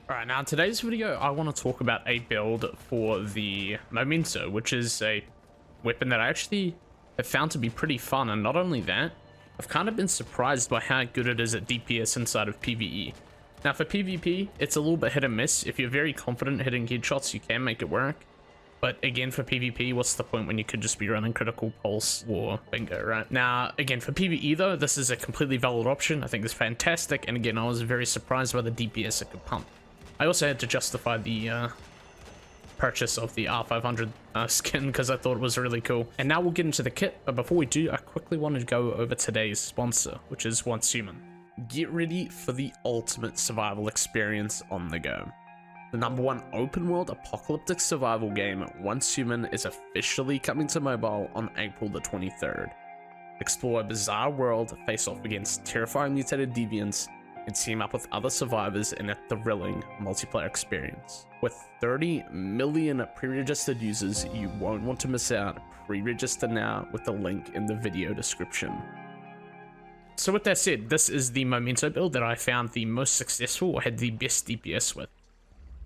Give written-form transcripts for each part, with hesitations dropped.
Alright, now in today's video, I want to talk about a build for the MEMENTO, which is a weapon that I actually have found to be pretty fun, and not only that, I've kind of been surprised by how good it is at DPS inside of PvE. Now for PvP, it's a little bit hit and miss. If you're very confident hitting headshots, you can make it work. But again, for PvP, what's the point when you could just be running critical pulse or bingo, right? Now, again, for PvE though, this is a completely valid option. I think it's fantastic, and again, I was very surprised by the DPS it could pump. I also had to justify the purchase of the R500 skin because I thought it was really cool. And now we'll get into the kit, but before we do, I quickly want to go over today's sponsor, which is Hunstmen. Get ready for the ultimate survival experience on the go. The #1 open world apocalyptic survival game, Hunstmen, is officially coming to mobile on April the 23rd. Explore a bizarre world, face off against terrifying mutated deviants, and team up with other survivors in a thrilling multiplayer experience. With 30 million pre-registered users, you won't want to miss out. Pre-register now with the link in the video description. So with that said, this is the MEMENTO build that I found the most successful or had the best DPS with.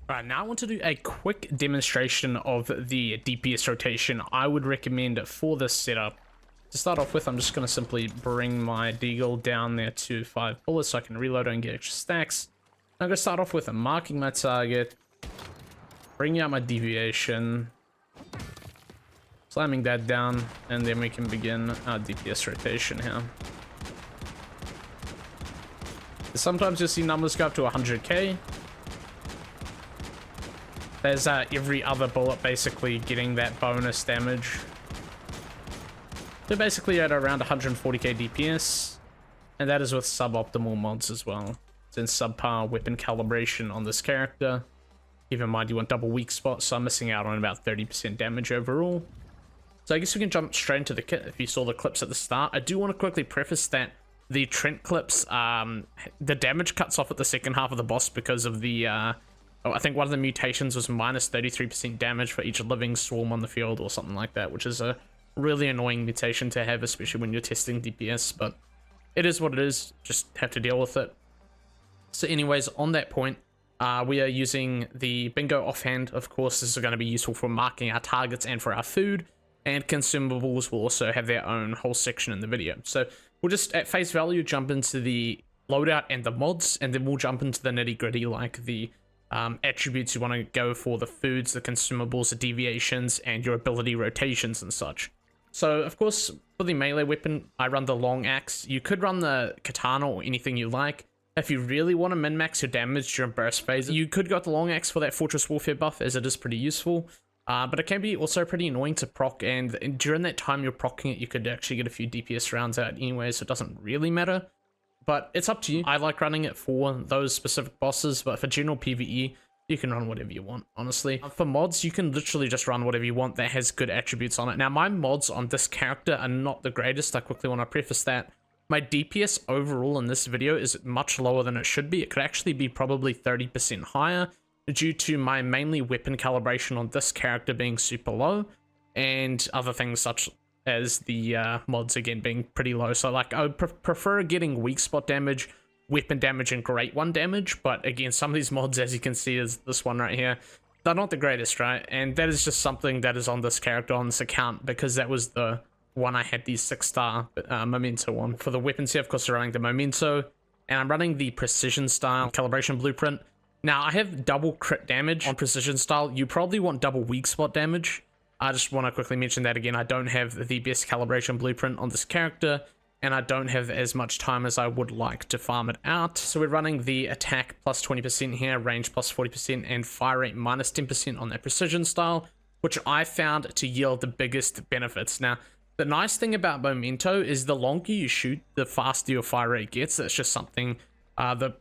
Alright, now I want to do a quick demonstration of the DPS rotation I would recommend for this setup. To start off with, I'm just going to simply bring my deagle down there to 5 bullets so I can reload and get extra stacks. I'm going to start off with marking my target, bringing out my deviation, slamming that down, and then we can begin our DPS rotation here. Sometimes you'll see numbers go up to 100k. There's every other bullet basically getting that bonus damage. So basically at around 140k DPS, and that is with suboptimal mods as well. Since subpar weapon calibration on this character, keep in mind you want double weak spot, so I'm missing out on about 30% damage overall. So I guess we can jump straight into the kit. If you saw the clips at the start, I do want to quickly preface that the Trent clips, the damage cuts off at the second half of the boss because of the, I think one of the mutations was minus 33% damage for each living swarm on the field or something like that, which is a really annoying mutation to have, especially when you're testing DPS, but it is what it is. Just have to deal with it. So anyways, on that point, we are using the bingo offhand. Of course, this is going to be useful for marking our targets and for our food, and consumables will also have their own whole section in the video. So we'll just at face value jump into the loadout and the mods, and then we'll jump into the nitty gritty, like the attributes you want to go for, the foods, the consumables, the deviations, and your ability rotations and such. So, of course, for the melee weapon, I run the long axe. You could run the katana or anything you like. If you really want to min-max your damage during burst phases, you could go with the long axe for that Fortress Warfare buff, as it is pretty useful. But it can be also pretty annoying to proc, and during that time you're procking it, you could actually get a few DPS rounds out anyway, so it doesn't really matter. But it's up to you. I like running it for those specific bosses, but for general PvE, you can run whatever you want, honestly. For mods, you can literally just run whatever you want that has good attributes on it. Now, my mods on this character are not the greatest. I quickly want to preface that. My DPS overall in this video is much lower than it should be. It could actually be probably 30% higher due to my mainly weapon calibration on this character being super low, and other things such as the mods again being pretty low. So like I would prefer getting weak spot damage, weapon damage, and great one damage, but again, some of these mods, as you can see, is this one right here, they're not the greatest, right? And that is just something that is on this character, on this account, because that was the one I had the 6-star MEMENTO on. For the weapons here, of course, I'm running the MEMENTO, and I'm running the precision style calibration blueprint. Now, I have double crit damage on precision style. You probably want double weak spot damage. I just want to quickly mention that again, I don't have the best calibration blueprint on this character, and I don't have as much time as I would like to farm it out. So we're running the attack plus 20% here, range plus 40%, and fire rate minus 10% on that precision style, which I found to yield the biggest benefits. Now, the nice thing about MEMENTO is the longer you shoot, the faster your fire rate gets. That's just something, the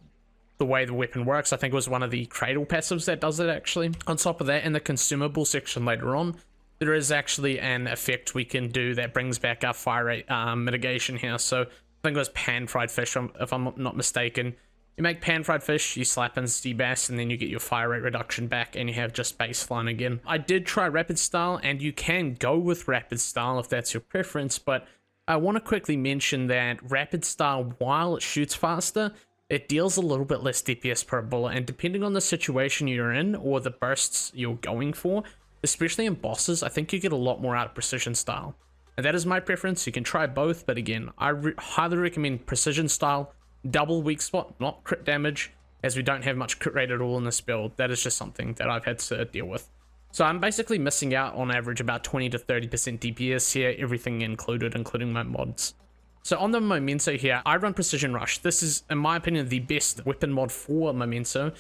way the weapon works. I think it was one of the Cradle passives that does it, actually. On top of that, in the consumable section later on, there is actually an effect we can do that brings back our fire rate mitigation here. So I think it was pan-fried fish, if I'm not mistaken. You make pan-fried fish, you slap in sea bass, and then you get your fire rate reduction back, and you have just baseline again. I did try rapid style, and you can go with rapid style if that's your preference, but I want to quickly mention that rapid style, while it shoots faster, it deals a little bit less DPS per bullet, and depending on the situation you're in or the bursts you're going for, especially in bosses, I think you get a lot more out of precision style. And that is my preference. You can try both, but again, I highly recommend precision style, double weak spot, not crit damage, as we don't have much crit rate at all in this build. That is just something that I've had to deal with. So I'm basically missing out on average about 20 to 30% DPS here, everything included, including my mods. So on the MEMENTO here, I run Precision Rush. This is, in my opinion, the best weapon mod for MEMENTO.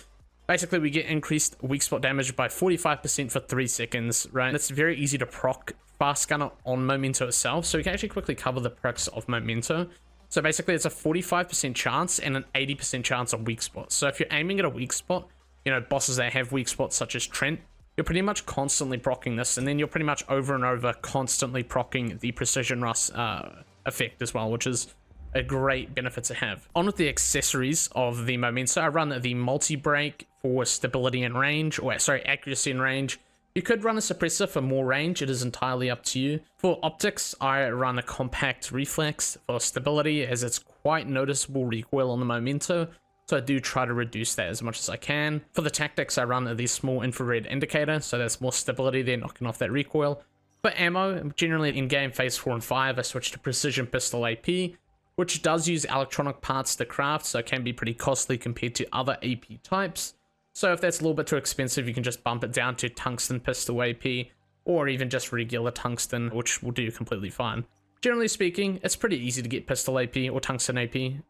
Basically, we get increased weak spot damage by 45% for 3 seconds, right? It's very easy to proc Fast Gunner on MEMENTO itself, so we can actually quickly cover the perks of MEMENTO. So basically, it's a 45% chance and an 80% chance of weak spots. So if you're aiming at a weak spot, you know, bosses that have weak spots such as Trent, you're pretty much constantly proccing this, and then you're pretty much over and over constantly proccing the Precision Rush effect as well, which is a great benefit to have. On with the accessories of the MEMENTO, I run the multi-break for stability and range, or sorry, accuracy and range. You could run a suppressor for more range, it is entirely up to you. For optics, I run a compact reflex for stability, as it's quite noticeable recoil on the MEMENTO, so I do try to reduce that as much as I can. For the tactics, I run the small infrared indicator, so that's more stability there, knocking off that recoil. For ammo, generally in game phase 4 and 5, I switch to Precision Pistol AP, which does use electronic parts to craft, so it can be pretty costly compared to other AP types. So if that's a little bit too expensive, you can just bump it down to Tungsten Pistol AP, or even just regular Tungsten, which will do completely fine. Generally speaking, it's pretty easy to get Pistol AP or Tungsten AP.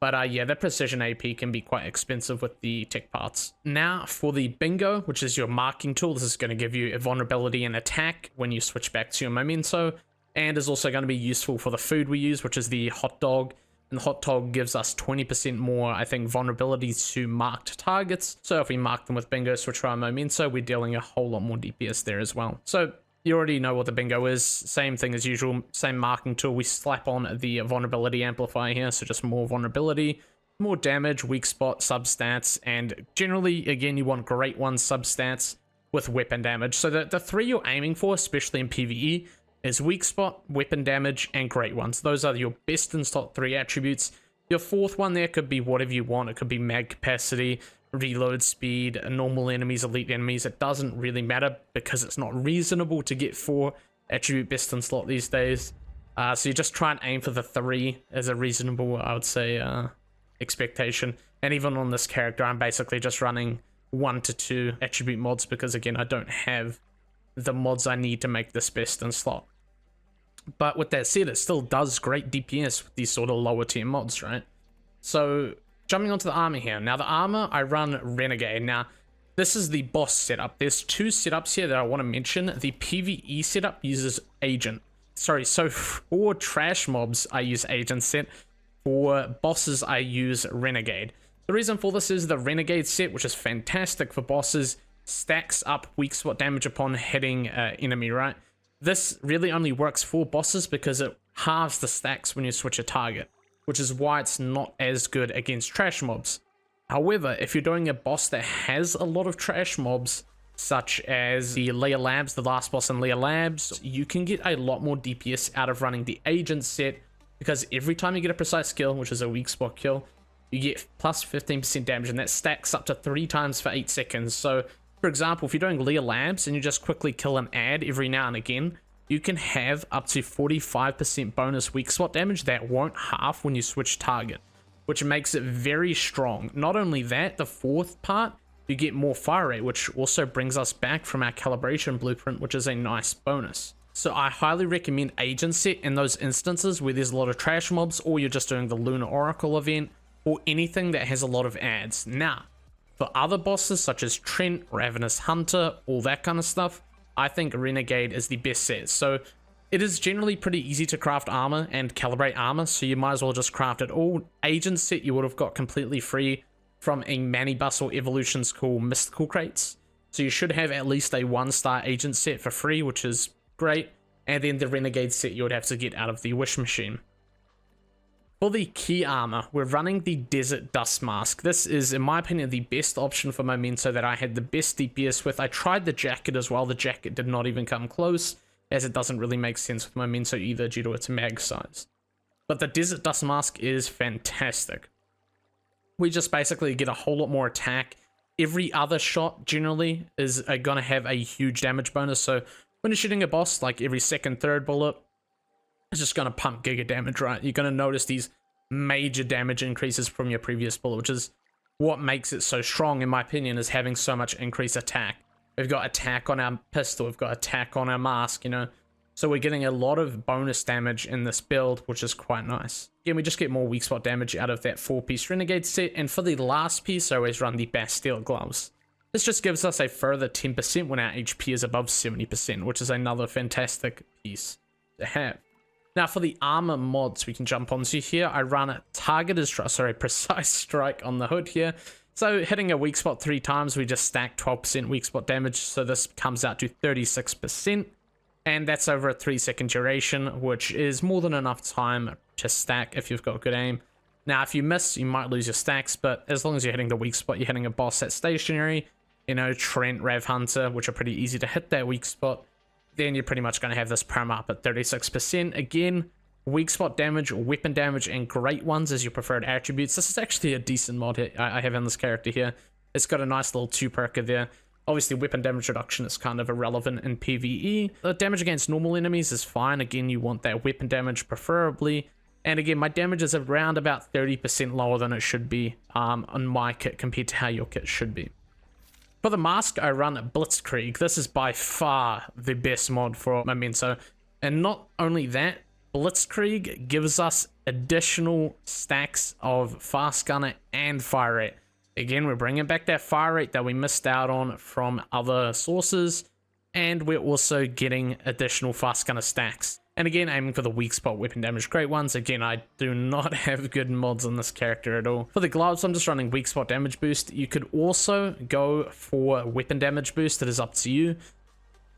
But yeah, the Precision AP can be quite expensive with the tech parts. Now for the Bingo, which is your marking tool, this is going to give you a vulnerability and attack when you switch back to your MEMENTO, and is also going to be useful for the food we use, which is the Hot Dog. And the Hot Dog gives us 20% more, I think, vulnerability to marked targets. So if we mark them with Bingo, switch to our MEMENTO, we're dealing a whole lot more DPS there as well. So you already know what the Bingo is. Same thing as usual, same marking tool. We slap on the vulnerability amplifier here, so just more vulnerability, more damage, weak spot, substats, and generally, again, you want great one substats with weapon damage. So the three you're aiming for, especially in PvE, is weak spot, weapon damage, and great ones. Those are your best in slot 3 attributes. Your fourth one there could be whatever you want. It could be mag capacity, reload speed, normal enemies, elite enemies. It doesn't really matter because it's not reasonable to get 4 attribute best in slot these days. So you just try and aim for the 3 as a reasonable, I would say, expectation. And even on this character, I'm basically just running 1 to 2 attribute mods because, again, I don't have the mods I need to make this best in slot. But with that said, it still does great DPS with these sort of lower tier mods, right? So jumping onto the armor here. Now the armor, I run Renegade. Now this is the boss setup. There's 2 setups here that I want to mention. The PvE setup uses Agent. Sorry, so for trash mobs, I use Agent set. For bosses, I use Renegade. The reason for this is the Renegade set, which is fantastic for bosses, stacks up weak spot damage upon hitting enemy, right? This really only works for bosses because it halves the stacks when you switch a target, which is why it's not as good against trash mobs. However, if you're doing a boss that has a lot of trash mobs, such as the Leia Labs, the last boss in Leia Labs, you can get a lot more DPS out of running the Agent set, because every time you get a precise kill, which is a weak spot kill, you get plus 15% damage, and that stacks up to 3 times for 8 seconds. So for example, if you're doing Leia Labs and you just quickly kill an ad every now and again, you can have up to 45% bonus weak spot damage that won't half when you switch target, which makes it very strong. Not only that, the fourth part, you get more fire rate, which also brings us back from our calibration blueprint, which is a nice bonus. So I highly recommend Agent set in those instances where there's a lot of trash mobs, or you're just doing the Lunar Oracle event, or anything that has a lot of ads. Now, for other bosses such as Trent, Ravenous Hunter, all that kind of stuff, I think Renegade is the best set. So it is generally pretty easy to craft armor and calibrate armor, so you might as well just craft it all. Agent set you would have got completely free from a Manibus or Evolutions called Mystical Crates. So you should have at least a 1-star Agent set for free, which is great. And then the Renegade set you would have to get out of the Wish Machine. For the key armor, we're running the Desert Dust Mask. This is, in my opinion, the best option for MEMENTO that I had the best DPS with. I tried the jacket as well. The jacket did not even come close, as it doesn't really make sense with MEMENTO either due to its mag size. But the Desert Dust Mask is fantastic. we just basically get a whole lot more attack. Every other shot generally is going to have a huge damage bonus. So when you're shooting a boss, like every second, third bullet, it's just going to pump giga damage, right? You're going to notice these major damage increases from your previous bullet, which is what makes it so strong, in my opinion, is having so much increased attack. We've got attack on our pistol, we've got attack on our mask, you know? So we're getting a lot of bonus damage in this build, which is quite nice. Again, we just get more weak spot damage out of that 4-piece Renegade set, and for the last piece, I always run the Bastille gloves. This just gives us a further 10% when our HP is above 70%, which is another fantastic piece to have. Now for the armor mods we can jump onto here, I run a precise strike on the hood here. So hitting a weak spot 3 times, we just stack 12% weak spot damage, so this comes out to 36%. And that's over a 3-second duration, which is more than enough time to stack if you've got good aim. Now, if you miss, you might lose your stacks, but as long as you're hitting the weak spot, you're hitting a boss that's stationary, you know, Trent, Rev Hunter, which are pretty easy to hit that weak spot, then you're pretty much going to have this perm up at 36%. Again, weak spot damage, weapon damage, and great ones as your preferred attributes. This is actually a decent mod I have in this character here. It's got a nice little 2-perker there. Obviously, weapon damage reduction is kind of irrelevant in PvE. The damage against normal enemies is fine. Again, you want that weapon damage preferably. And again, my damage is around about 30% lower than it should be on my kit compared to how your kit should be. For the mask, I run Blitzkrieg. This is by far the best mod for MEMENTO. And not only that, Blitzkrieg gives us additional stacks of fast gunner and fire rate. Again, we're bringing back that fire rate that we missed out on from other sources, and we're also getting additional fast gunner stacks. And again, aiming for the weak spot weapon damage great ones. Again, I do not have good mods on this character at all. For the gloves, I'm just running weak spot damage boost. You could also go for weapon damage boost. It is up to you.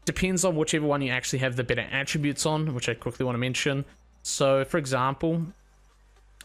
Depends on whichever one you actually have the better attributes on, which I quickly want to mention. So, for example,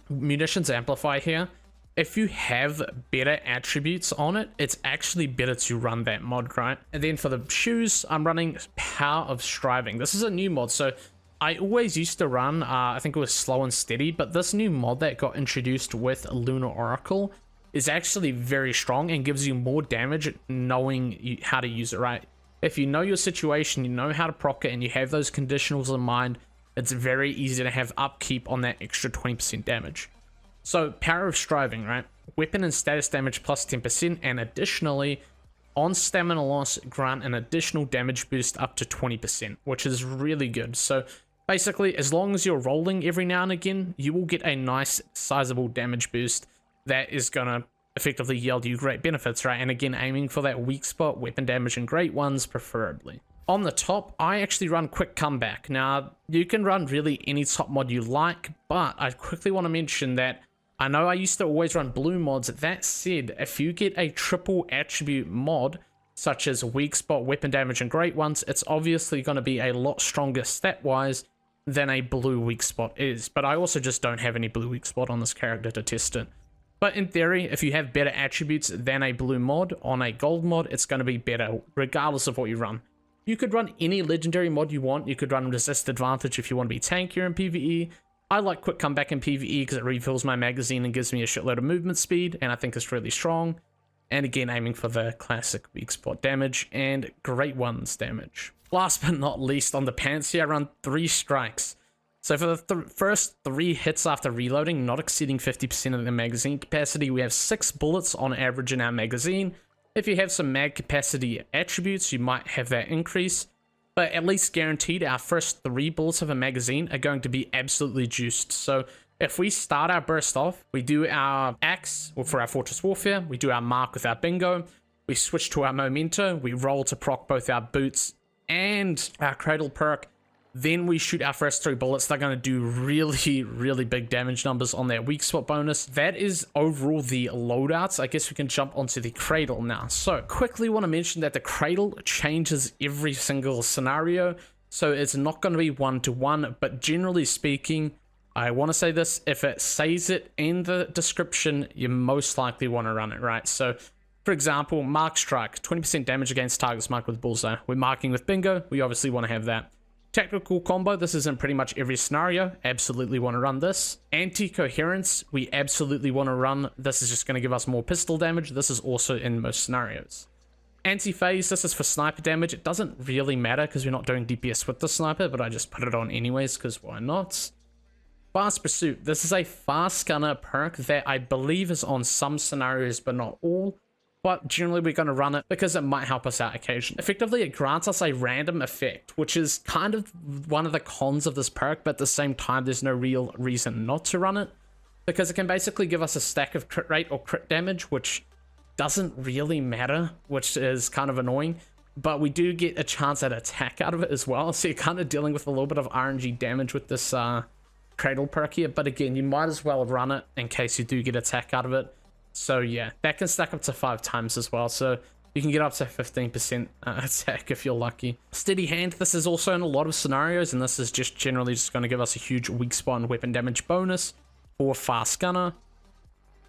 munitions amplify here. If you have better attributes on it, it's actually better to run that mod, right? And then for the shoes, I'm running Power of Striving. This is a new mod, so I always used to run, I think it was Slow and Steady, but this new mod that got introduced with Lunar Oracle is actually very strong and gives you more damage knowing how to use it, right? If you know your situation, you know how to proc it, and you have those conditionals in mind, it's very easy to have upkeep on that extra 20% damage. So, Power of Striving, right? Weapon and status damage plus 10%, and additionally, on stamina loss, grant an additional damage boost up to 20%, which is really good. So, basically, as long as you're rolling every now and again, you will get a nice, sizable damage boost that is going to effectively yield you great benefits, right? And again, aiming for that weak spot, weapon damage, and great ones, preferably. On the top, I actually run Quick Comeback. Now, you can run really any top mod you like, but I quickly want to mention that I know I used to always run blue mods. That said, if you get a triple attribute mod, such as weak spot, weapon damage, and great ones, it's obviously going to be a lot stronger stat-wise than a blue weak spot is. But I also just don't have any blue weak spot on this character to test it. But in theory, if you have better attributes than a blue mod, on a gold mod, it's going to be better, regardless of what you run. You could run any legendary mod you want. You could run Resist Advantage if you want to be tankier in PvE. I like Quick Comeback in PvE because it refills my magazine and gives me a shitload of movement speed, and I think it's really strong. And again, aiming for the classic weak spot damage and great ones damage. Last but not least, on the pants here, I run 3 strikes. So for the first 3 hits after reloading, not exceeding 50% of the magazine capacity, we have 6 bullets on average in our magazine. If you have some mag capacity attributes, you might have that increase. But at least guaranteed, our first 3 bullets of a magazine are going to be absolutely juiced. So if we start our burst off, we do our axe for our Fortress Warfare, we do our mark with our bingo, we switch to our memento, we roll to proc both our boots and our cradle perk, then we shoot our first 3 bullets. They're going to do really, really big damage numbers on their weak spot bonus. That is overall the loadouts. I guess we can jump onto the cradle now. So quickly want to mention that the cradle changes every single scenario. So it's not going to be 1-to-1, but generally speaking, I want to say this, if it says it in the description, you most likely want to run it, right? So for example, Mark Strike, 20% damage against targets marked with bullseye. We're marking with bingo, we obviously want to have that. Tactical combo, this is in pretty much every scenario. Absolutely want to run this. Anti-coherence, we absolutely want to run. This is just going to give us more pistol damage. This is also in most scenarios. Anti-phase, this is for sniper damage. It doesn't really matter because we're not doing DPS with the sniper, but I just put it on anyways because why not? Fast Pursuit, this is a fast gunner perk that I believe is on some scenarios but not all. But generally we're going to run it because it might help us out occasionally. Effectively, it grants us a random effect, which is kind of one of the cons of this perk, but at the same time, there's no real reason not to run it, because it can basically give us a stack of crit rate or crit damage, which doesn't really matter, which is kind of annoying, but we do get a chance at attack out of it as well, so you're kind of dealing with a little bit of RNG damage with this Cradle perk here, but again, you might as well run it in case you do get attack out of it. So yeah, that can stack up to 5 times as well, so you can get up to 15% attack if you're lucky. Steady Hand, this is also in a lot of scenarios, and this is just generally just going to give us a huge weak spot and weapon damage bonus for Fast Gunner.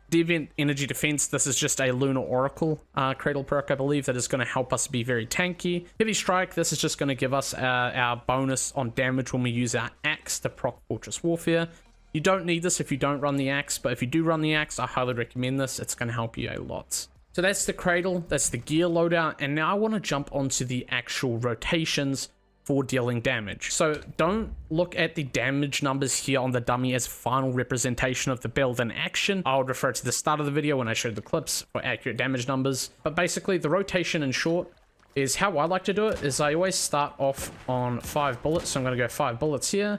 Deviant Energy Defense, this is just a Lunar Oracle Cradle perk, I believe, that is going to help us be very tanky. Heavy Strike, this is just going to give us our bonus on damage when we use our axe to proc Fortress Warfare. You don't need this if you don't run the axe, but if you do run the axe, I highly recommend this. It's going to help you a lot. So that's the Cradle, that's the gear loadout, and now I want to jump onto the actual rotations for dealing damage. So don't look at the damage numbers here on the dummy as final representation of the build in action. I'll refer to the start of the video when I showed the clips for accurate damage numbers. But basically, the rotation in short is how I like to do it, is I always start off on 5 bullets. So I'm going to go 5 bullets here.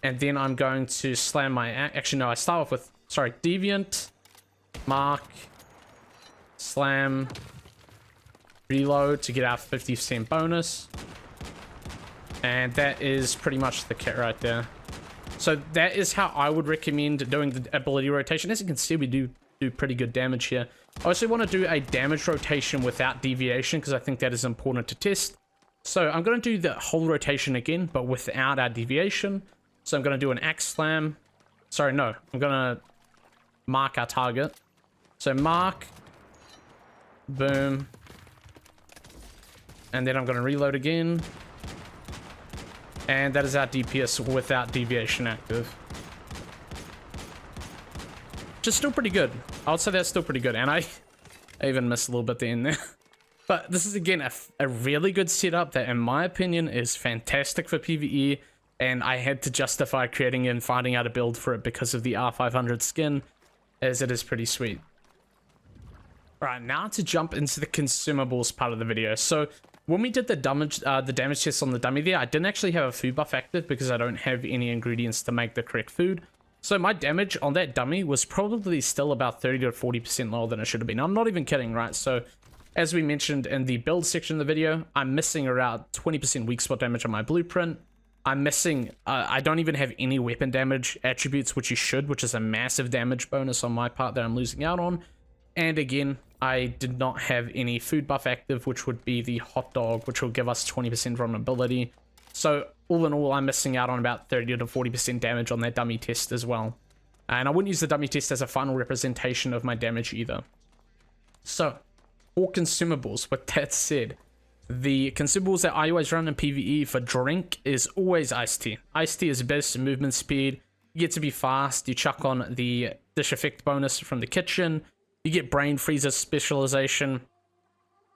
And then I'm going to slam my... Actually, no, I start off with... Sorry, Deviant, Mark, Slam, Reload to get our 50% bonus. And that is pretty much the kit right there. So that is how I would recommend doing the ability rotation. As you can see, we do pretty good damage here. I also want to do a damage rotation without deviation because I think that is important to test. So I'm going to do the whole rotation again, but without our deviation. So I'm going to do an axe slam. Sorry, no. I'm going to mark our target. So mark. Boom. And then I'm going to reload again. And that is our DPS without deviation active. Which is still pretty good. I would say that's still pretty good. And I even missed a little bit there in there. But this is, again, a really good setup that, in my opinion, is fantastic for PvE. And I had to justify creating it and finding out a build for it because of the R500 skin, as it is pretty sweet. Alright, now to jump into the consumables part of the video. So when we did the damage test on the dummy there, I didn't actually have a food buff active because I don't have any ingredients to make the correct food. So my damage on that dummy was probably still about 30 to 40% lower than it should have been. I'm not even kidding, right? So as we mentioned in the build section of the video, I'm missing around 20% weak spot damage on my blueprint. I'm missing, I don't even have any weapon damage attributes, which you should, which is a massive damage bonus on my part that I'm losing out on. And again, I did not have any food buff active, which would be the hot dog, which will give us 20% vulnerability. So all in all, I'm missing out on about 30 to 40% damage on that dummy test as well. And I wouldn't use the dummy test as a final representation of my damage either. So, for consumables, with that said, the consumables that I always run in PvE for drink is always iced tea. Iced tea is best movement speed. You get to be fast. You chuck on the dish effect bonus from the kitchen. You get brain freezer specialization.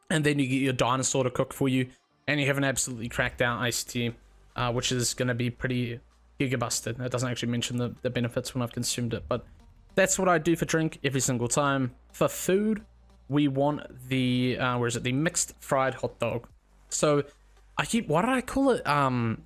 And then you get your dinosaur to cook for you. And you have an absolutely cracked out iced tea, which is going to be pretty gigabusted. It doesn't actually mention the benefits when I've consumed it. But that's what I do for drink every single time. For food, we want the, the mixed fried hot dog. So, why did I call it,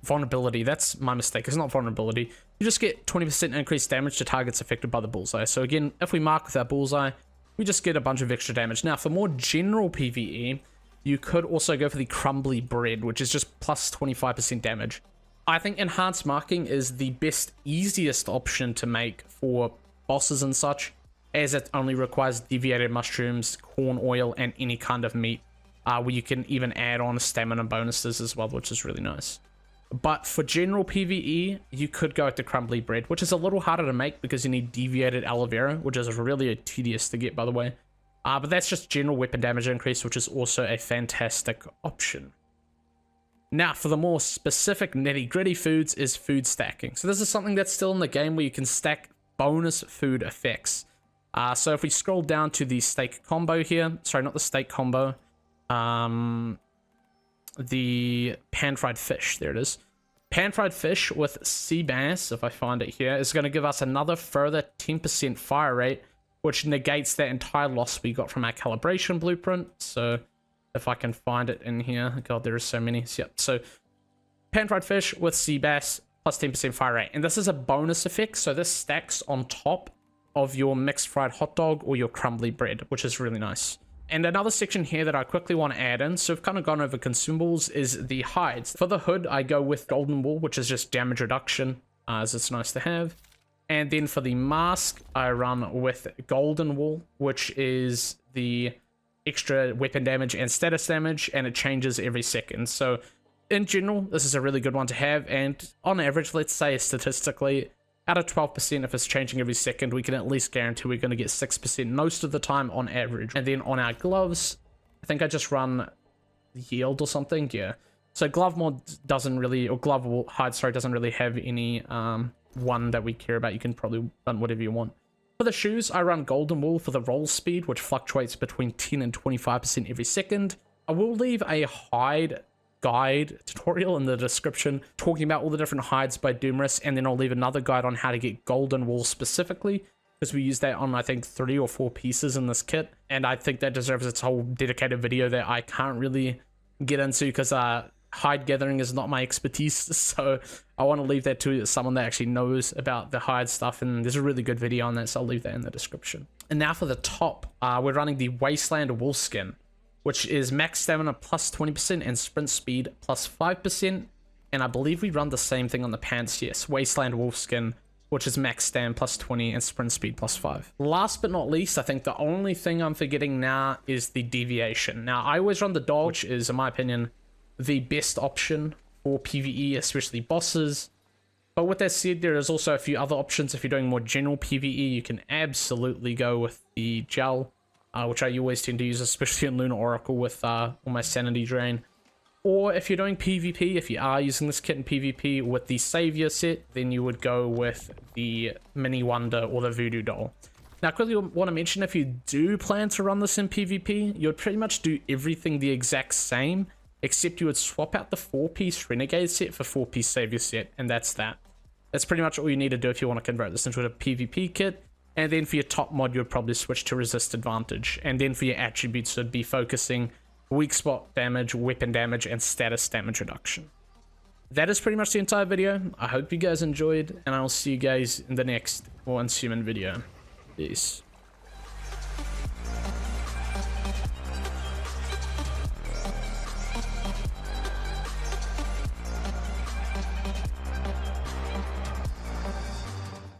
vulnerability? That's my mistake, it's not vulnerability. You just get 20% increased damage to targets affected by the bullseye. So again, if we mark with our bullseye, we just get a bunch of extra damage. Now, for more general PvE, you could also go for the crumbly bread, which is just plus 25% damage. I think enhanced marking is the best, easiest option to make for bosses and such, as it only requires deviated mushrooms, corn oil, and any kind of meat, where you can even add on stamina bonuses as well, which is really nice. But for general PvE, you could go with the crumbly bread, which is a little harder to make because you need deviated aloe vera, which is really tedious to get, by the way. But that's just general weapon damage increase, which is also a fantastic option. Now, for the more specific nitty-gritty foods is food stacking. So this is something that's still in the game where you can stack bonus food effects. So if we scroll down to the steak combo here, sorry, not the steak combo, the pan-fried fish, there it is. Pan-fried fish with sea bass, if I find it here, is going to give us another further 10% fire rate, which negates that entire loss we got from our calibration blueprint. So if I can find it in here, god, there are so many. Yep. So pan-fried fish with sea bass plus 10% fire rate, and this is a bonus effect. So this stacks on top of your mixed fried hot dog or your crumbly bread, which is really nice. And another section here that I quickly want to add in, so I've kind of gone over consumables, is the hides. For the hood, I go with golden wool, which is just damage reduction, as it's nice to have. And then for the mask, I run with golden wool, which is the extra weapon damage and status damage, and it changes every second. So in general, this is a really good one to have, and on average, let's say statistically, out of 12%, if it's changing every second, we can at least guarantee we're going to get 6% most of the time on average. And then on our gloves, I think I just run yield or something. Yeah. So glove mod doesn't really, or glove hide, sorry, doesn't really have any one that we care about. You can probably run whatever you want. For the shoes, I run golden wool for the roll speed, which fluctuates between 10 and 25% every second. I will leave a hide guide tutorial in the description talking about all the different hides by Doomris, and then I'll leave another guide on how to get golden wool specifically, because we use that on I think 3 or 4 pieces in this kit, and I think that deserves its whole dedicated video that I can't really get into because hide gathering is not my expertise. So I want to leave that to someone that actually knows about the hide stuff, and there's a really good video on that, so I'll leave that in the description. And now for the top, we're running the Wasteland Wolfskin, which is max stamina plus 20% and sprint speed plus 5%. And I believe we run the same thing on the pants, yes. Wasteland Wolfskin, which is max stam plus 20 and sprint speed plus 5. Last but not least, I think the only thing I'm forgetting now is the deviation. Now, I always run the dog, which is, in my opinion, the best option for PvE, especially bosses. But with that said, there is also a few other options. If you're doing more general PvE, you can absolutely go with the gel, which I always tend to use, especially in Lunar Oracle with all my sanity drain. Or if you're doing PvP, if you are using this kit in PvP with the Savior set, then you would go with the Mini Wonder or the Voodoo Doll. Now, I quickly want to mention, if you do plan to run this in PvP, you would pretty much do everything the exact same, except you would swap out the 4-piece Renegade set for 4-piece Savior set, and that's that. That's pretty much all you need to do if you want to convert this into a PvP kit. And then for your top mod, you would probably switch to Resist Advantage. And then for your attributes, it would be focusing weak spot damage, weapon damage, and status damage reduction. That is pretty much the entire video. I hope you guys enjoyed, and I'll see you guys in the next Hunstmen video. Peace.